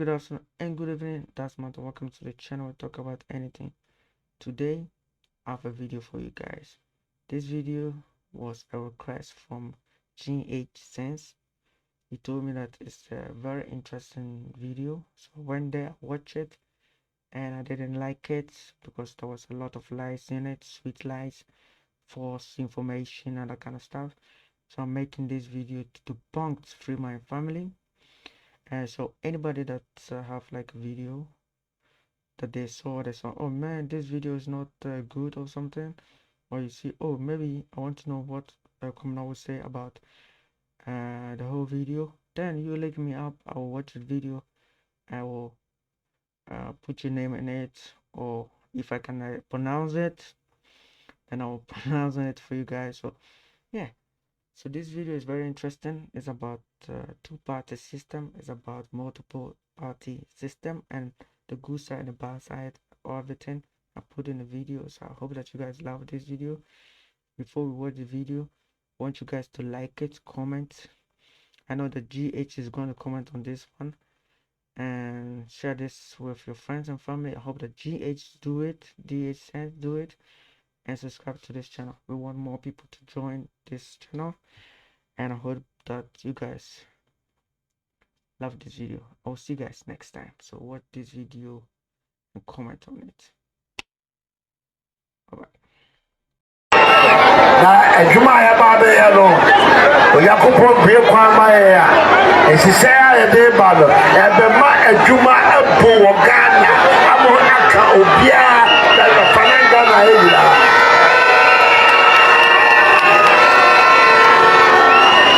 good afternoon, and good evening. That's Matt. Welcome to the channel. We talk about anything. Today, I have a video for you guys. This video was a request from GH Sense. He told me that it's a very interesting video, so I went there, watched it, and I didn't like it because there was a lot of lies in it, sweet lies, false information, and that kind of stuff. So I'm making this video to debunk Freemind family. And so anybody that have like a video that they saw, oh man, this video is not good or something, or you see, oh, maybe I want to know what Fomena will say about the whole video, then you link me up. I will watch the video. I will put your name in it, or if I can pronounce it, then I will pronounce it for you guys. So yeah, so this video is very interesting. It's about two-party system. It's about multiple party system and the good side and the bad side of everything I put in the video. So I hope that you guys love this video. Before we watch the video, I want you guys to like it, comment. I know that GH is going to comment on this one, and share this with your friends and family. I hope that GH do it, DH says do it, and subscribe to this channel. We want more people to join this channel, and I hope that you guys love this video. I'll see you guys next time. So watch this video and comment on it. Bye bye. Juma ya babe ya no Oyakopo bie kwa ma ya esise ya de ba no e be ma adwuma ebu wo Ghana amo aka obia da fananga na ejira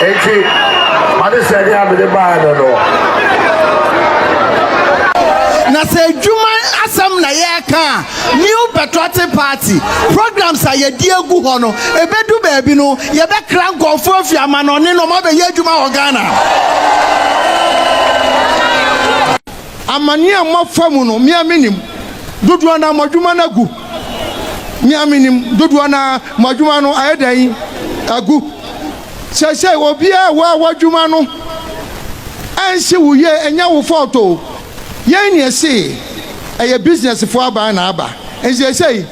eji made se dia me de ba no na se dwuma asam na ye ka new patriotic party programs are ye die gu ho no ebedu baabi no ye be kra nkofo afiama no ne no ma be ye dwuma wo Ghana amani amofamu no miaminim dodo na modwuma na gu miaminim dodo na modwuma no ayedan agu sese obi a wa dwuma no anse wo ye enya wo photo yen ye say a business for aba na aba ense say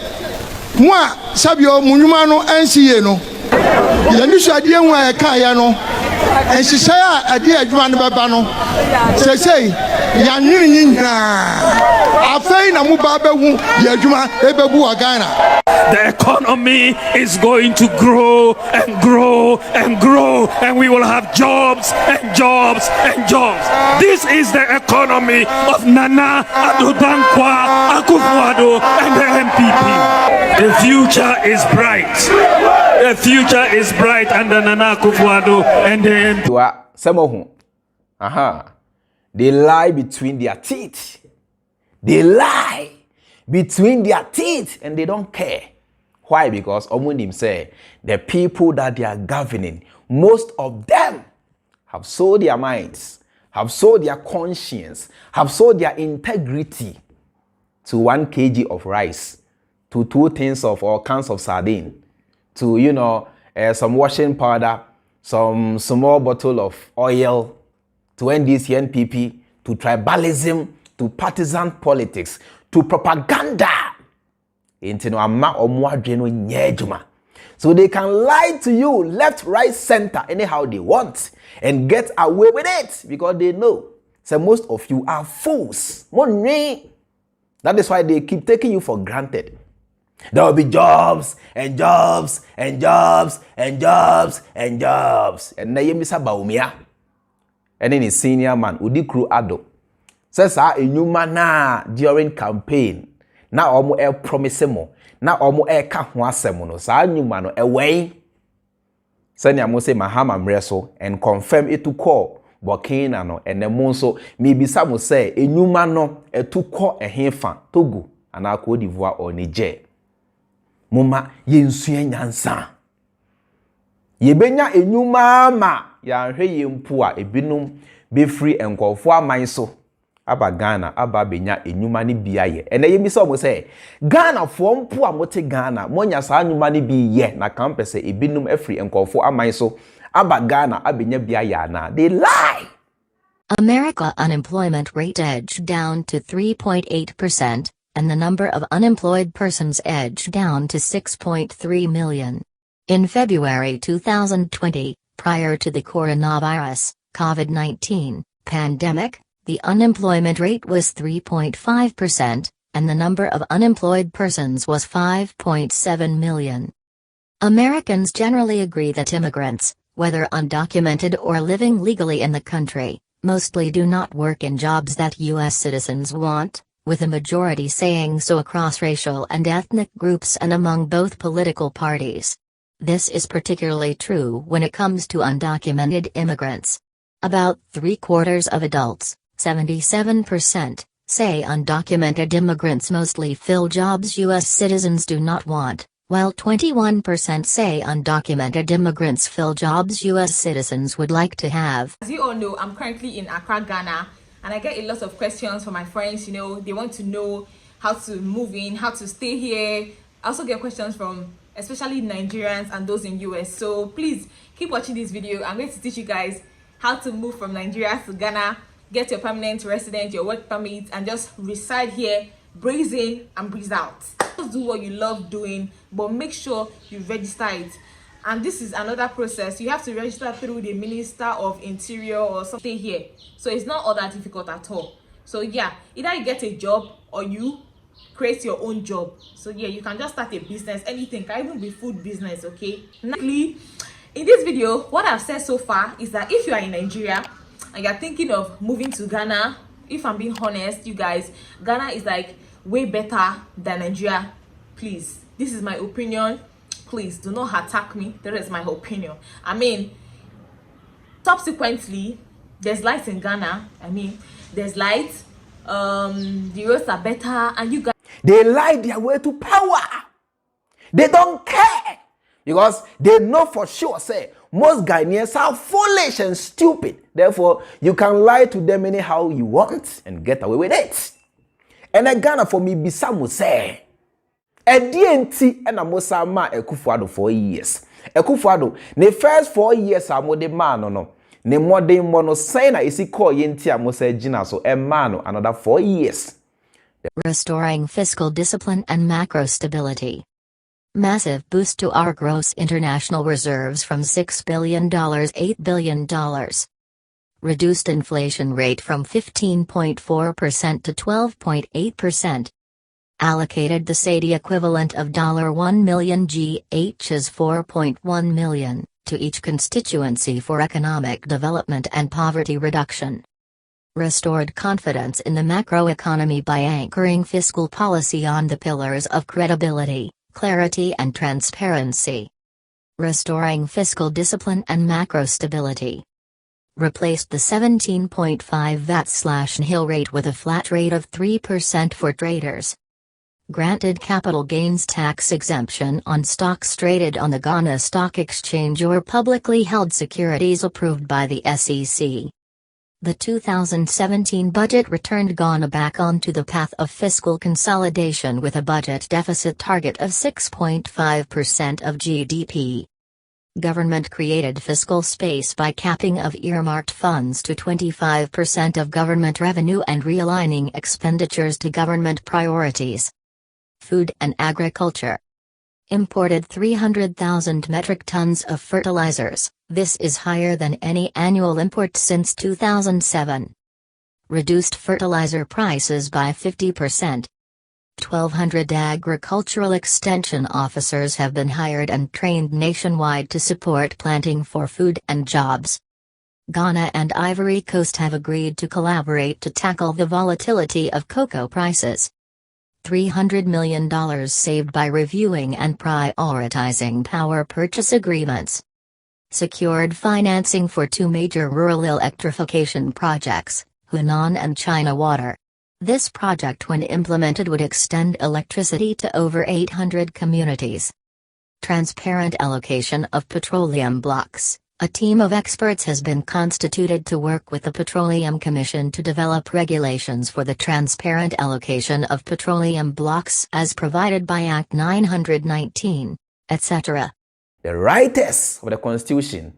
mo a sabio munwuma no anse ye no ye ni so ade enwu a ka ya no ense say ade adwuma no baba no say ya nwiri nyina afei na mo ba behu ye adwuma ebebu wa Ghana. The economy is going to grow and grow and grow, and we will have jobs and jobs and jobs. This is the economy of Nana Addo Dankwa Akufo-Addo and the NPP. The future is bright. The future is bright under Nana Akufo-Addo and the NPP. They lie between their teeth. They lie between their teeth and they don't care. Why? Because Omunim say the people that they are governing, most of them have sold their minds, have sold their conscience, have sold their integrity to 1 kg of rice, to 2 tins of or cans of sardine, to some washing powder, some small bottle of oil, to NDC NPP, to tribalism, to partisan politics, to propaganda. So they can lie to you left, right, center, anyhow they want, and get away with it because they know. So most of you are fools. That is why they keep taking you for granted. There will be jobs and jobs and jobs and jobs and jobs. And now you miss Bawumia. And then his senior man, Udikru Addo, says a new man during campaign. Na omo promise mo na omo ka ho asem no sa nyuma no ewei sanya mo say mahama mreso and confirm it to call Burkina no ene mo so me bisa mo say enyuma no etu call ehefa Togo ana Cote d'Ivoire or Niger moma yensua nyansa yebenya enyuma ma ya hwe yempu a ebinum be free enkofo aman so aba Ghana aba benya enyuma ni biaye ene yemi so mo say Ghana fo mpo amote Ghana monya sa anyuma ni bi ye na campus ebinum afri enkofo aman so aba Ghana abenya biaye na they lie America unemployment rate edged down to 3.8%, and the number of unemployed persons edged down to 6.3 million. In February 2020, prior to the coronavirus, COVID-19, pandemic, the unemployment rate was 3.5%, and the number of unemployed persons was 5.7 million. Americans generally agree that immigrants, whether undocumented or living legally in the country, mostly do not work in jobs that U.S. citizens want, with a majority saying so across racial and ethnic groups and among both political parties. This is particularly true when it comes to undocumented immigrants. About 3/4 of adults, 77%, say undocumented immigrants mostly fill jobs U.S. citizens do not want, while 21% say undocumented immigrants fill jobs U.S. citizens would like to have. As you all know, I'm currently in Accra, Ghana, and I get a lot of questions from my friends. They want to know how to move in, how to stay here. I also get questions from especially Nigerians and those in US. So please keep watching this video. I'm going to teach you guys how to move from Nigeria to Ghana, get your permanent resident, your work permit, and just reside here, breeze in and breeze out. Just do what you love doing, but make sure you register it. And this is another process. You have to register through the Minister of Interior or something here. So it's not all that difficult at all. So yeah, either you get a job or you create your own job. So yeah, you can just start a business, anything, can even be food business, okay? In this video, what I've said so far is that if you are in Nigeria and you're thinking of moving to Ghana, if I'm being honest, you guys, Ghana is like way better than Nigeria. Please, this is my opinion. Please do not attack me. That is my opinion. I mean, subsequently, there's light in Ghana. There's light. The roads are better, and you guys, they lie their way to power. They don't care because they know for sure, say, most Ghanaians are foolish and stupid. Therefore, you can lie to them anyhow you want and get away with it. And in Ghana, for me, Bisamu say, a DNT and a Mosama Akufo-Addo 4 years. Akufo-Addo, the first 4 years, I'm with the man, no. Ne modern mono sign is he call Yenti Amose Gina, so a man another 4 years. Restoring fiscal discipline and macro stability. Massive boost to our gross international reserves from $6 billion to $8 billion. Reduced inflation rate from 15.4% to 12.8%. Allocated the SAIDI equivalent of $1 million GHs 4.1 million to each constituency for economic development and poverty reduction. Restored confidence in the macroeconomy by anchoring fiscal policy on the pillars of credibility, clarity and transparency. Restoring fiscal discipline and macro stability. Replaced the 17.5 VAT/nil rate with a flat rate of 3% for traders. Granted capital gains tax exemption on stocks traded on the Ghana Stock Exchange or publicly held securities approved by the SEC. The 2017 budget returned Ghana back onto the path of fiscal consolidation with a budget deficit target of 6.5% of GDP. Government created fiscal space by capping of earmarked funds to 25% of government revenue and realigning expenditures to government priorities. Food and agriculture. Imported 300,000 metric tons of fertilizers, this is higher than any annual import since 2007. Reduced fertilizer prices by 50%. 1,200 agricultural extension officers have been hired and trained nationwide to support planting for food and jobs. Ghana and Ivory Coast have agreed to collaborate to tackle the volatility of cocoa prices. $300 million saved by reviewing and prioritizing power purchase agreements. Secured financing for 2 major rural electrification projects, Hunan and China Water. This project when implemented would extend electricity to over 800 communities. Transparent allocation of petroleum blocks. A team of experts has been constituted to work with the Petroleum Commission to develop regulations for the transparent allocation of petroleum blocks as provided by Act 919, etc. The writers of the Constitution,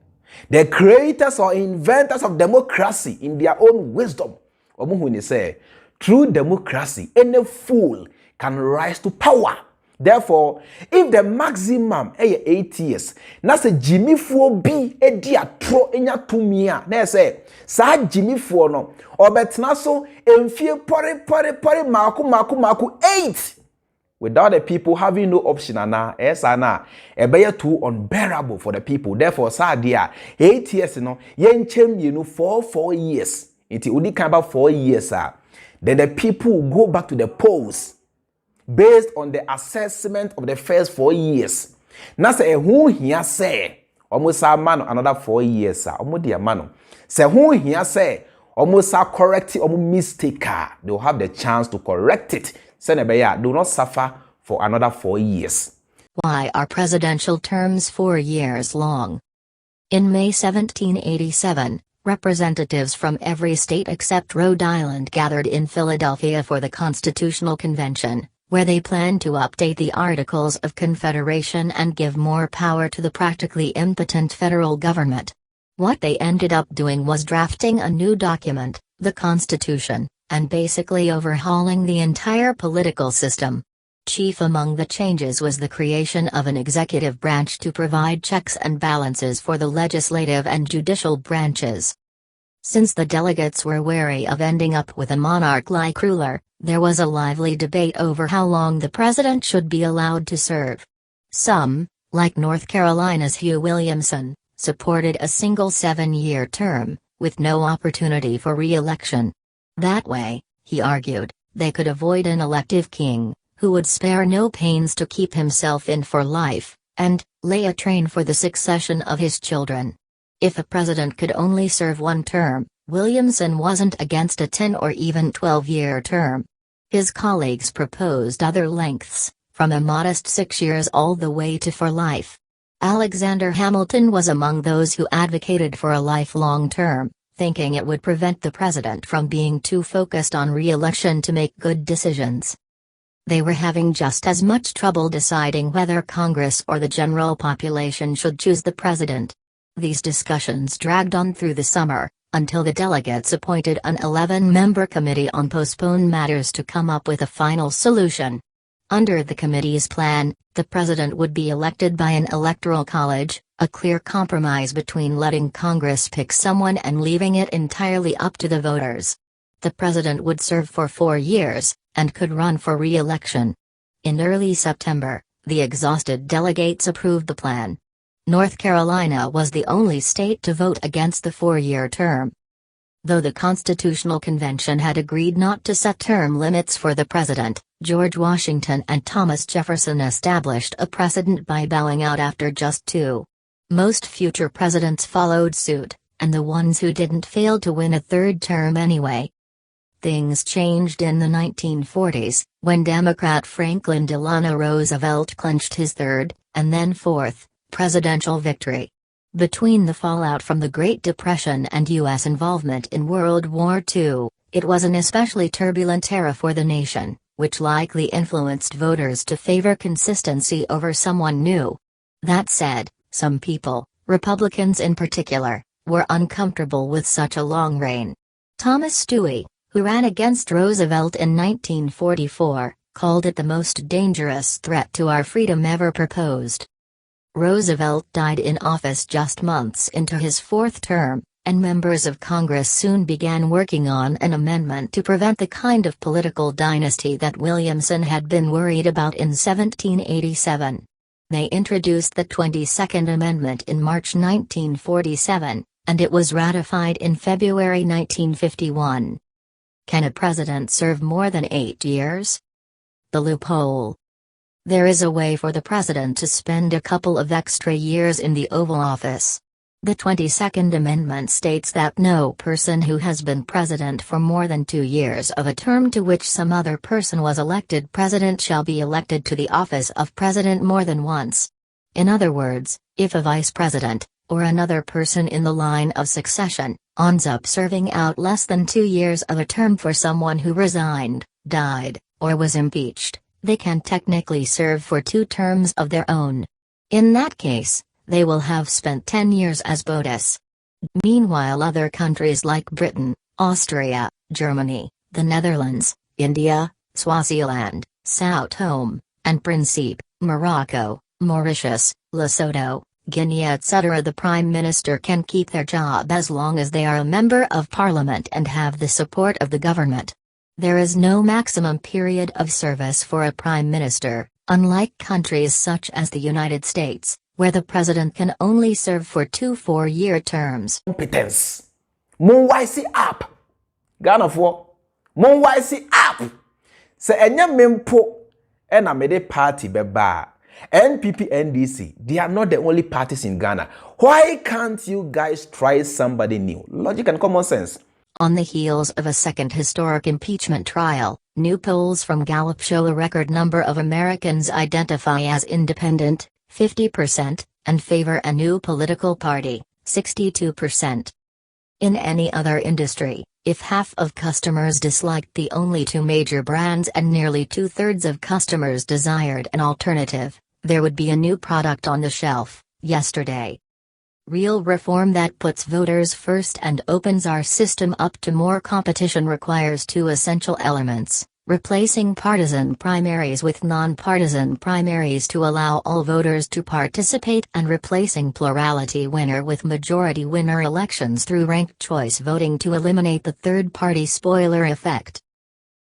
The creators or inventors of democracy, in their own wisdom, omuhuni say, through democracy, any fool can rise to power. Therefore, if the maximum is 8 years, na se Jimmy Fo bi edi atro enya tumia, na say sa Jimmy Fo no obetena so emfie pore maku 8 without the people having no option na esana ebeye too unbearable for the people. Therefore, sa dia 8 years no yenchem you know 4 years. It only come about 4 years then the people will go back to the polls based on the assessment of the first 4 years. Na say who here say almost man another 4 years almost dear man. Say who here say almost correct it almost mistake they will have the chance to correct it. Say do not suffer for another 4 years. Why are presidential terms 4 years long? In May 1787, representatives from every state except Rhode Island gathered in Philadelphia for the Constitutional Convention, where they planned to update the Articles of Confederation and give more power to the practically impotent federal government. What they ended up doing was drafting a new document, the Constitution, and basically overhauling the entire political system. Chief among the changes was the creation of an executive branch to provide checks and balances for the legislative and judicial branches. Since the delegates were wary of ending up with a monarch-like ruler, there was a lively debate over how long the president should be allowed to serve. Some, like North Carolina's Hugh Williamson, supported a single 7-year term, with no opportunity for re-election. That way, he argued, they could avoid an elective king, who would spare no pains to keep himself in for life, and lay a train for the succession of his children. If a president could only serve one term, Williamson wasn't against a 10 or even 12-year term. His colleagues proposed other lengths, from a modest 6 years all the way to for life. Alexander Hamilton was among those who advocated for a lifelong term, thinking it would prevent the president from being too focused on re-election to make good decisions. They were having just as much trouble deciding whether Congress or the general population should choose the president. These discussions dragged on through the summer, until the delegates appointed an 11-member committee on postponed matters to come up with a final solution. Under the committee's plan, the president would be elected by an electoral college, a clear compromise between letting Congress pick someone and leaving it entirely up to the voters. The president would serve for 4 years, and could run for re-election. In early September, the exhausted delegates approved the plan. North Carolina was the only state to vote against the 4-year term. Though the Constitutional Convention had agreed not to set term limits for the president, George Washington and Thomas Jefferson established a precedent by bowing out after just 2. Most future presidents followed suit, and the ones who didn't failed to win a 3rd term anyway. Things changed in the 1940s, when Democrat Franklin Delano Roosevelt clinched his 3rd, and then 4th, presidential victory. Between the fallout from the Great Depression and U.S. involvement in World War II, it was an especially turbulent era for the nation, which likely influenced voters to favor consistency over someone new. That said, some people, Republicans in particular, were uncomfortable with such a long reign. Thomas Dewey, who ran against Roosevelt in 1944, called it the most dangerous threat to our freedom ever proposed. Roosevelt died in office just months into his 4th term, and members of Congress soon began working on an amendment to prevent the kind of political dynasty that Williamson had been worried about in 1787. They introduced the 22nd Amendment in March 1947, and it was ratified in February 1951. Can a president serve more than 8 years? The loophole. There is a way for the president to spend a couple of extra years in the Oval Office. The 22nd Amendment states that no person who has been president for more than 2 years of a term to which some other person was elected president shall be elected to the office of president more than once. In other words, if a vice president, or another person in the line of succession, ends up serving out less than 2 years of a term for someone who resigned, died, or was impeached, they can technically serve for 2 terms of their own. In that case, they will have spent 10 years as BOTUS. Meanwhile, other countries like Britain, Austria, Germany, the Netherlands, India, Swaziland, Sao Tome and Principe, Morocco, Mauritius, Lesotho, Guinea etc. the Prime Minister can keep their job as long as they are a member of Parliament and have the support of the government. There is no maximum period of service for a Prime Minister, unlike countries such as the United States, where the President can only serve for 2 4-year terms. Competence. Mon wise up. Ghana for. Mon wise up. Se enya mempo ena mede party beba. NPP, NDC, they are not the only parties in Ghana. Why can't you guys try somebody new? Logic and common sense. On the heels of a second historic impeachment trial, new polls from Gallup show a record number of Americans identify as independent, 50%, and favor a new political party, 62%. In any other industry, if half of customers disliked the only 2 major brands and nearly 2/3 of customers desired an alternative, there would be a new product on the shelf, yesterday. Real reform that puts voters first and opens our system up to more competition requires 2 essential elements: replacing partisan primaries with non-partisan primaries to allow all voters to participate, and replacing plurality winner with majority winner elections through ranked choice voting to eliminate the third-party spoiler effect.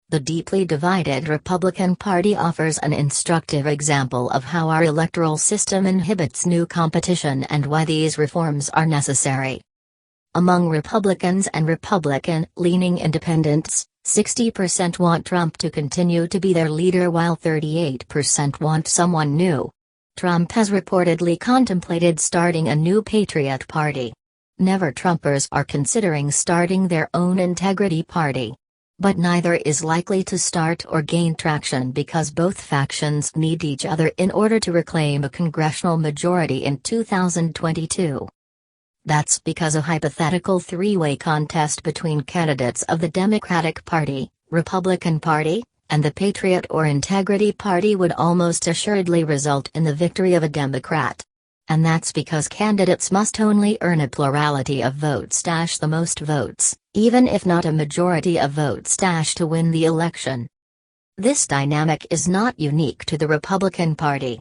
The deeply divided Republican Party offers an instructive example of how our electoral system inhibits new competition and why these reforms are necessary. Among Republicans and Republican-leaning independents, 60% want Trump to continue to be their leader while 38% want someone new. Trump has reportedly contemplated starting a new Patriot Party. Never-Trumpers are considering starting their own Integrity Party. But neither is likely to start or gain traction because both factions need each other in order to reclaim a congressional majority in 2022. That's because a hypothetical 3-way contest between candidates of the Democratic Party, Republican Party, and the Patriot or Integrity Party would almost assuredly result in the victory of a Democrat. And that's because candidates must only earn a plurality of votes - the most votes, even if not a majority of votes - to win the election. This dynamic is not unique to the Republican Party.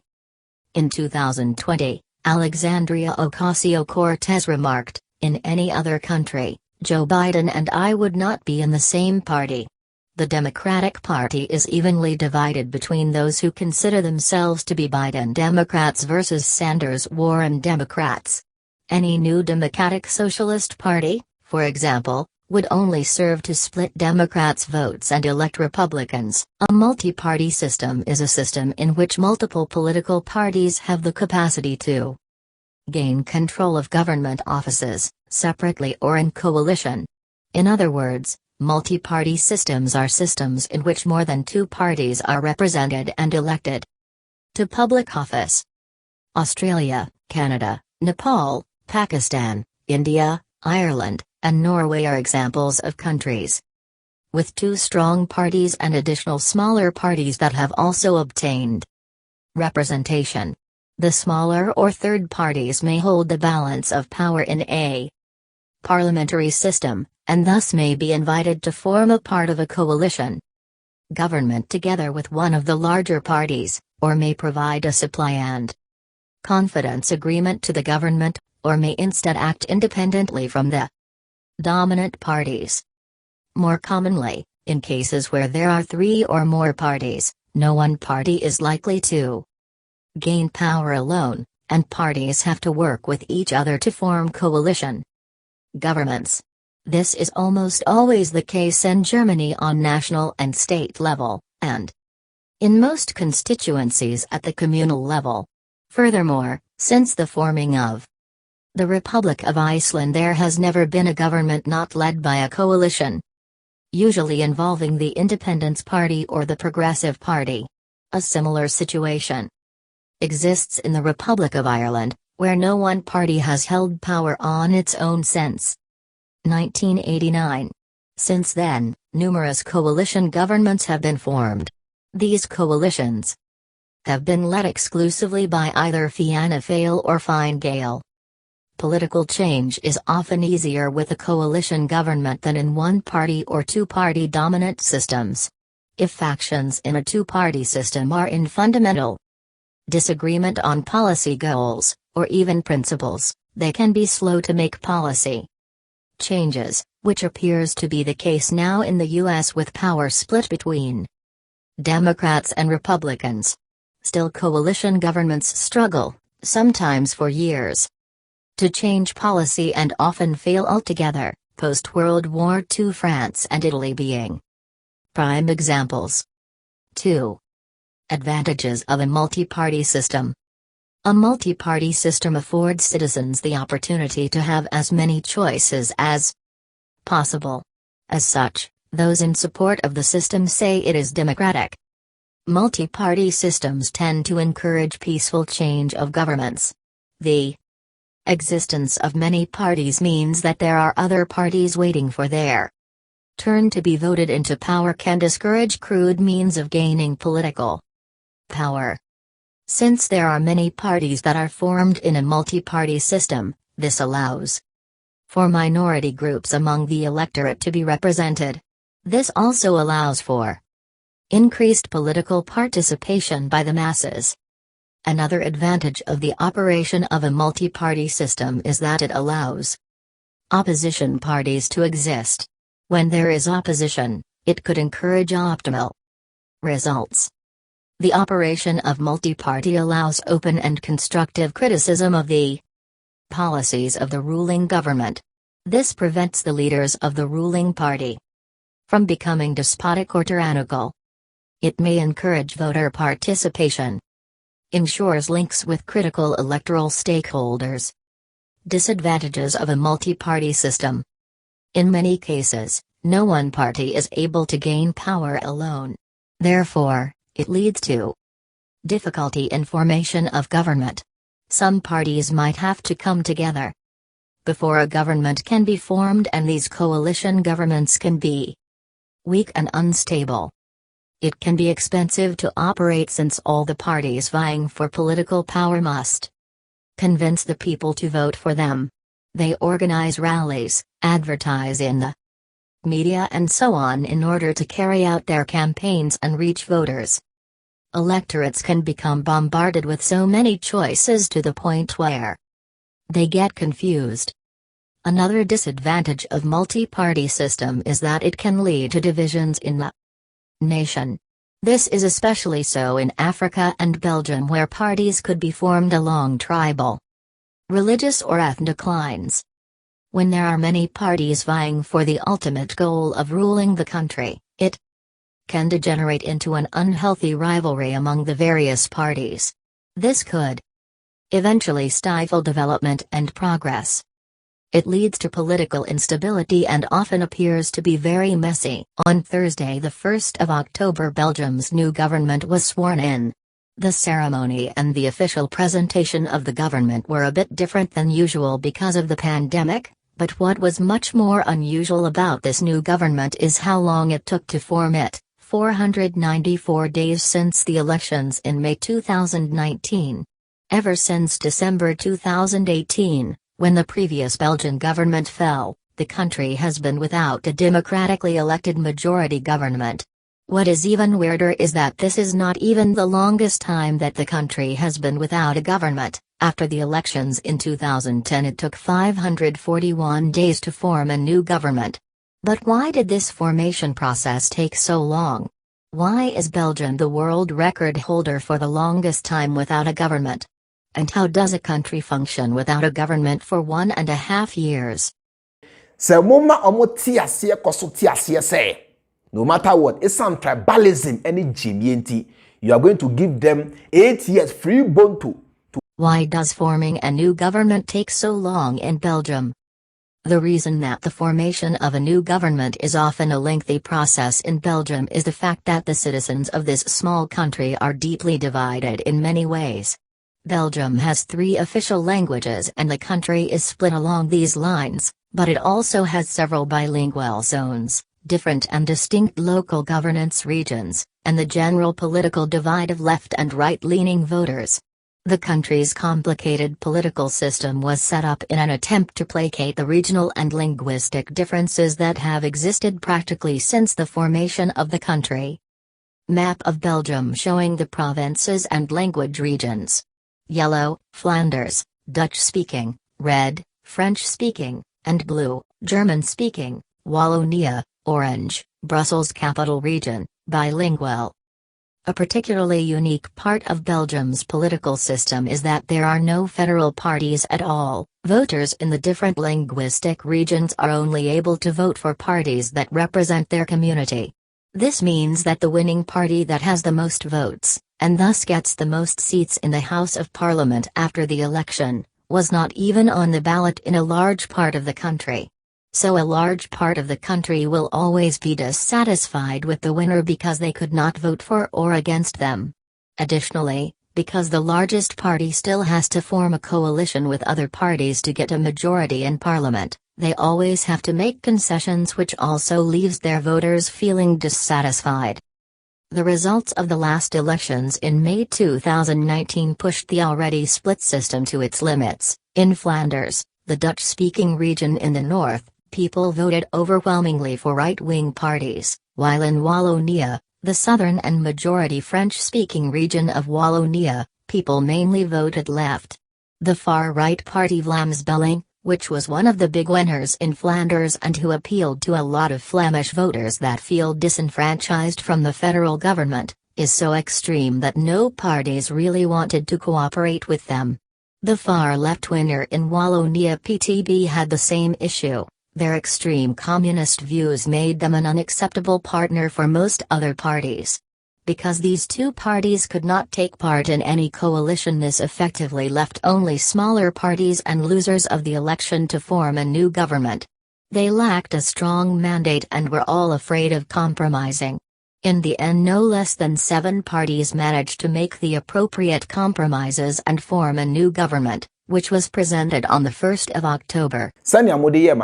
In 2020, Alexandria Ocasio-Cortez remarked, "In any other country, Joe Biden and I would not be in the same party." The Democratic Party is evenly divided between those who consider themselves to be Biden Democrats versus Sanders Warren Democrats. Any new Democratic Socialist Party, for example, would only serve to split Democrats' votes and elect Republicans. A multi-party system is a system in which multiple political parties have the capacity to gain control of government offices, separately or in coalition. In other words, multi-party systems are systems in which more than 2 parties are represented and elected to public office. Australia, Canada, Nepal, Pakistan, India, Ireland, and Norway are examples of countries with 2 strong parties and additional smaller parties that have also obtained representation. The smaller or third parties may hold the balance of power in a parliamentary system, and thus may be invited to form a part of a coalition government together with one of the larger parties, or may provide a supply and confidence agreement to the government, or may instead act independently from the dominant parties. More commonly, in cases where there are 3 or more parties, no one party is likely to gain power alone, and parties have to work with each other to form coalition governments. This is almost always the case in Germany on national and state level, and in most constituencies at the communal level. Furthermore, since the forming of the Republic of Iceland, there has never been a government not led by a coalition, usually involving the Independence Party or the Progressive Party. A similar situation exists in the Republic of Ireland, where no one party has held power on its own since 1989. Since then, numerous coalition governments have been formed. These coalitions have been led exclusively by either Fianna Fáil or Fine Gael. Political change is often easier with a coalition government than in one-party or two-party dominant systems. If factions in a two-party system are in fundamental disagreement on policy goals, or even principles, they can be slow to make policy changes, which appears to be the case now in the US with power split between Democrats and Republicans. Still, coalition governments struggle, sometimes for years, to change policy and often fail altogether, post-World War II France and Italy being prime examples. 2. Advantages of a multi-party system. A multi-party system affords citizens the opportunity to have as many choices as possible. As such, those in support of the system say it is democratic. Multi-party systems tend to encourage peaceful change of governments. The existence of many parties means that there are other parties waiting for their turn to be voted into power can discourage crude means of gaining political power. Since there are many parties that are formed in a multi-party system, this allows for minority groups among the electorate to be represented. This also allows for increased political participation by the masses. Another advantage of the operation of a multi-party system is that it allows opposition parties to exist. When there is opposition, it could encourage optimal results. The operation of multi-party allows open and constructive criticism of the policies of the ruling government. This prevents the leaders of the ruling party from becoming despotic or tyrannical. It may encourage voter participation, ensures links with critical electoral stakeholders. Disadvantages of a multi-party system. In many cases, no one party is able to gain power alone. Therefore, it leads to difficulty in formation of government. Some parties might have to come together before a government can be formed, and these coalition governments can be weak and unstable. It can be expensive to operate since all the parties vying for political power must convince the people to vote for them. They organize rallies, advertise in the media and so on in order to carry out their campaigns and reach voters. Electorates can become bombarded with so many choices to the point where they get confused. Another disadvantage of multi-party system is that it can lead to divisions in the nation. This is especially so in Africa and Belgium, where parties could be formed along tribal, religious or ethnic lines. When there are many parties vying for the ultimate goal of ruling the country, it can degenerate into an unhealthy rivalry among the various parties. This could eventually stifle development and progress. It leads to political instability and often appears to be very messy. On Thursday, the 1st of October, Belgium's new government was sworn in. The ceremony and the official presentation of the government were a bit different than usual because of the pandemic, but what was much more unusual about this new government is how long it took to form it. 494 days since the elections in May 2019. Ever since December 2018, when the previous Belgian government fell, the country has been without a democratically elected majority government. What is even weirder is that this is not even the longest time that the country has been without a government. After the elections in 2010, it took 541 days to form a new government. But why did this formation process take so long? Why is Belgium the world record holder for the longest time without a government? And how does a country function without a government for 1.5 years? No matter what, it's some tribalism, any GMT, you are going to give them 8 years free bone to. Why does forming a new government take so long in Belgium? The reason that the formation of a new government is often a lengthy process in Belgium is the fact that the citizens of this small country are deeply divided in many ways. Belgium has 3 official languages and the country is split along these lines, but it also has several bilingual zones, different and distinct local governance regions, and the general political divide of left and right-leaning voters. The country's complicated political system was set up in an attempt to placate the regional and linguistic differences that have existed practically since the formation of the country. Map of Belgium showing the provinces and language regions. Yellow, Flanders, Dutch-speaking; red, French-speaking; and blue, German-speaking. Wallonia, orange, Brussels Capital Region, bilingual. A particularly unique part of Belgium's political system is that there are no federal parties at all. Voters in the different linguistic regions are only able to vote for parties that represent their community. This means that the winning party that has the most votes, and thus gets the most seats in the House of Parliament after the election, was not even on the ballot in a large part of the country. So a large part of the country will always be dissatisfied with the winner because they could not vote for or against them. Additionally, because the largest party still has to form a coalition with other parties to get a majority in parliament, they always have to make concessions, which also leaves their voters feeling dissatisfied. The results of the last elections in May 2019 pushed the already split system to its limits. In Flanders, the Dutch-speaking region in the north, people voted overwhelmingly for right-wing parties, while in Wallonia, the southern and majority French-speaking region of Wallonia, people mainly voted left. The far-right party Vlaams Belang, which was one of the big winners in Flanders and who appealed to a lot of Flemish voters that feel disenfranchised from the federal government, is so extreme that no parties really wanted to cooperate with them. The far-left winner in Wallonia PTB had the same issue. Their extreme communist views made them an unacceptable partner for most other parties. Because these two parties could not take part in any coalition, this effectively left only smaller parties and losers of the election to form a new government. They lacked a strong mandate and were all afraid of compromising. In the end, no less than 7 parties managed to make the appropriate compromises and form a new government, which was presented on the 1st of October. Sanya mode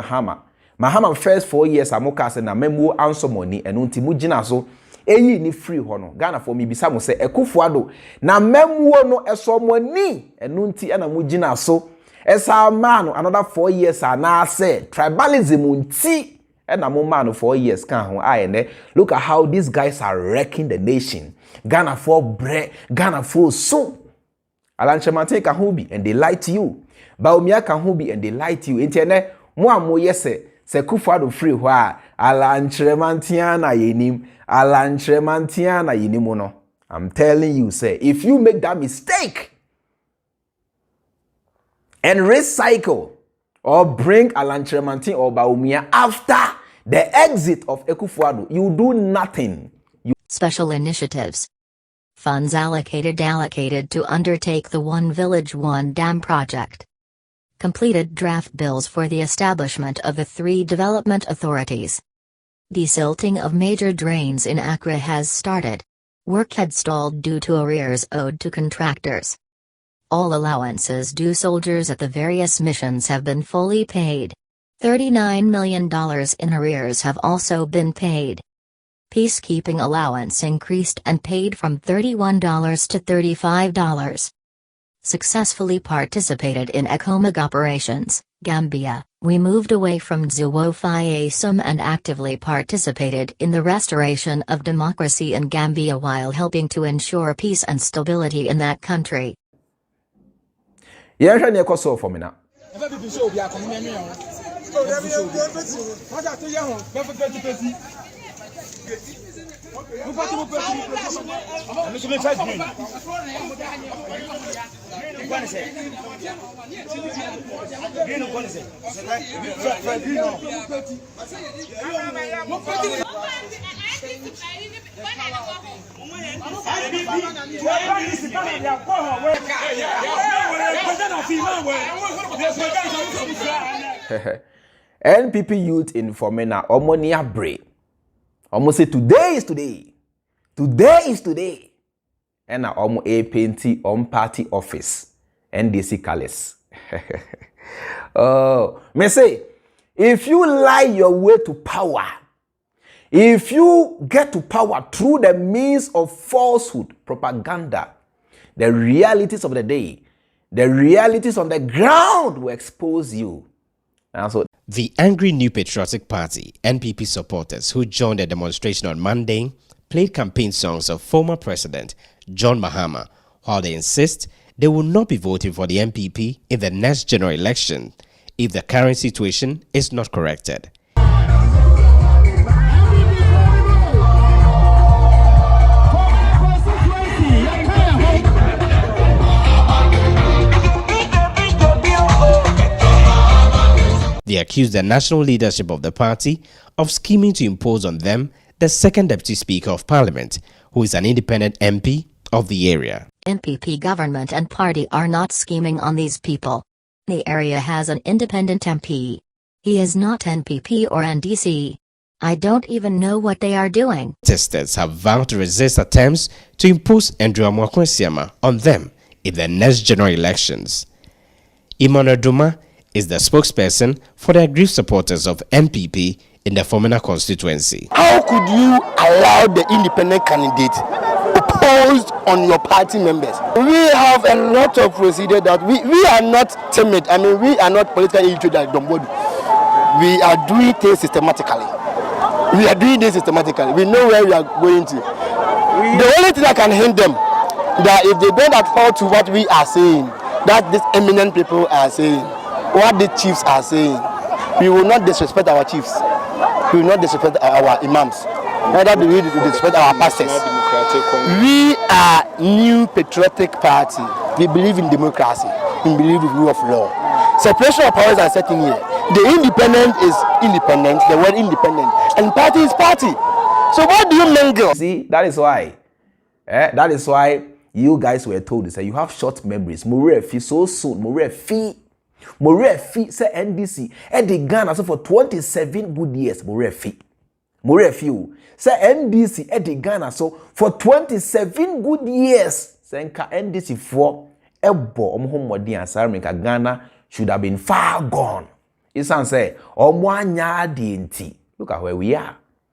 Mahama first 4 years amokase na memu ansomoni enunti mugina so eyi ni free ho no Ghana for me bisa mo se Akufo-Addo na memu no esomoni enunti na mugina so esa man another 4 years ana say tribalism unti na mo man 4 years kan ho ayene. Look at how these guys are wrecking the nation. Ghana for bre, Ghana for so Alanchemante can who be and they lie to you. Bawumia can who be and they lie to you. Intene mo yese se Akufo-Addo free wa Alanchremantiana yenim Alanchremantiana yenimono. I'm telling you, say if you make that mistake and recycle or bring Alanchremantin or Bawumia after the exit of Akufo-Addo, you do nothing. Special initiatives. Funds allocated to undertake the One Village One Dam project. Completed draft bills for the establishment of the 3 development authorities. Desilting of major drains in Accra has started. Work had stalled due to arrears owed to contractors. All allowances due soldiers at the various missions have been fully paid. $39 million in arrears have also been paid. Peacekeeping allowance increased and paid from $31 to $35. Successfully participated in ECOMOG operations, Gambia. We moved away from Zuwofayasum and actively participated in the restoration of democracy in Gambia while helping to ensure peace and stability in that country. Fomena. NPP youth in Fomena Omonia Bray. Almost say today is today. Today is today. And now almost a painty on party office. NDC colors. Oh, me say, if you lie your way to power, If you get to power through the means of falsehood, propaganda, the realities of the day, the realities on the ground will expose you. And so, the angry New Patriotic Party NPP supporters who joined the demonstration on Monday played campaign songs of former President John Mahama, while they insist they will not be voting for the NPP in the next general election if the current situation is not corrected. They accused the national leadership of the party of scheming to impose on them the second Deputy Speaker of Parliament, who is an independent MP of the area. NPP government and party are not scheming on these people. The area has an independent MP. He is not NPP or NDC. I don't even know what they are doing. Protesters have vowed to resist attempts to impose Nduamu Akwesiama on them in the next general elections. Emmanuel Duma is the spokesperson for the aggrieved supporters of NPP in the Fomena constituency. How could you allow the independent candidate opposed on your party members? We have a lot of procedure that we are not timid. I mean, we are not politically illiterate like Dombodi. We are doing things systematically. We know where we are going to. The only thing that can hinder them, that if they don't adhere to what we are saying, that these eminent people are saying, what the chiefs are saying, we will not disrespect our chiefs. We will not disrespect our imams. Neither do we disrespect our pastors. We are New Patriotic Party. We believe in democracy. We believe in rule of law. Separation of powers are setting here. The independent is independent. The word independent. And party is party. So what do you mingle? see, that is why. That is why you guys were told this. You have short memories. Morefi so soon. Morefi say NDC. The Ghana so for 27 good years. Morefi say NDC. The Ghana so for 27 good years. Say NDC for ebo omhomodi ansarmeka Ghana should have been far gone. It's say omwanya dinti. Look at where we are.